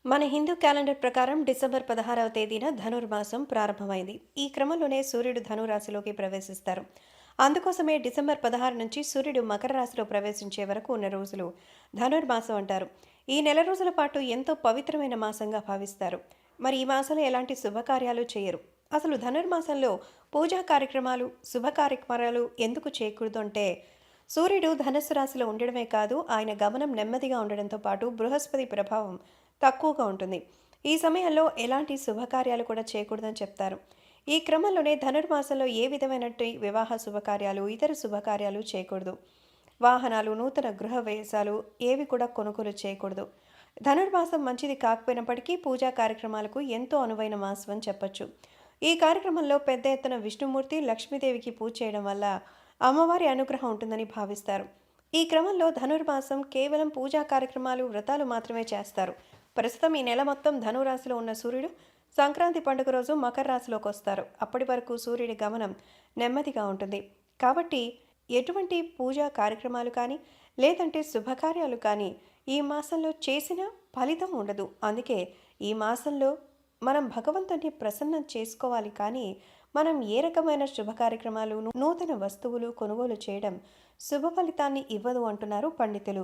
మన హిందూ క్యాలెండర్ ప్రకారం డిసెంబర్ 16వ తేదీన ధనుర్మాసం ప్రారంభమైంది. ఈ క్రమంలోనే సూర్యుడు ధనురాశిలోకి ప్రవేశిస్తారు. అందుకోసమే డిసెంబర్ 16 నుంచి సూర్యుడు మకర రాశిలో ప్రవేశించే వరకు ఉన్న రోజులు ధనుర్మాసం అంటారు. ఈ నెల రోజుల పాటు ఎంతో పవిత్రమైన మాసంగా భావిస్తారు. మరి ఈ మాసంలో ఎలాంటి శుభకార్యాలు చేయరు. అసలు ధనుర్మాసంలో పూజా కార్యక్రమాలు, శుభ కార్యక్రమాలు ఎందుకు చేయకూడదు అంటే, సూర్యుడు ధనుస్సు రాశిలో ఉండడమే కాదు, ఆయన గమనం నెమ్మదిగా ఉండడంతో పాటు బృహస్పతి ప్రభావం తక్కువగా ఉంటుంది. ఈ సమయంలో ఎలాంటి శుభకార్యాలు కూడా చేయకూడదని చెప్తారు. ఈ క్రమంలోనే ధనుర్మాసంలో ఏ విధమైనటువంటి వివాహ శుభకార్యాలు, ఇతర శుభకార్యాలు చేయకూడదు. వాహనాలు, నూతన గృహ వ్యవసాయాలు ఏవి కూడా కొనుగోలు చేయకూడదు. ధనుర్మాసం మంచిది కాకపోయినప్పటికీ పూజా కార్యక్రమాలకు ఎంతో అనువైన మాసం అని చెప్పొచ్చు. ఈ కార్యక్రమంలో పెద్ద ఎత్తున విష్ణుమూర్తి, లక్ష్మీదేవికి పూజ చేయడం వల్ల అమ్మవారి అనుగ్రహం ఉంటుందని భావిస్తారు. ఈ క్రమంలో ధనుర్మాసం కేవలం పూజా కార్యక్రమాలు, వ్రతాలు మాత్రమే చేస్తారు. ప్రస్తుతం ఈ నెల మొత్తం ధనురాశిలో ఉన్న సూర్యుడు సంక్రాంతి పండుగ రోజు మకర రాశిలోకి వస్తారు. అప్పటి వరకు సూర్యుడి గమనం నెమ్మదిగా ఉంటుంది. కాబట్టి ఎటువంటి పూజా కార్యక్రమాలు కానీ, లేదంటే శుభకార్యాలు కానీ ఈ మాసంలో చేసిన ఫలితం ఉండదు. అందుకే ఈ మాసంలో మనం భగవంతుని ప్రసన్నం చేసుకోవాలి కానీ, మనం ఏ రకమైన శుభ కార్యక్రమాలు, నూతన వస్తువులు కొనుగోలు చేయడం శుభ ఫలితాన్ని ఇవ్వదు అంటున్నారు పండితులు.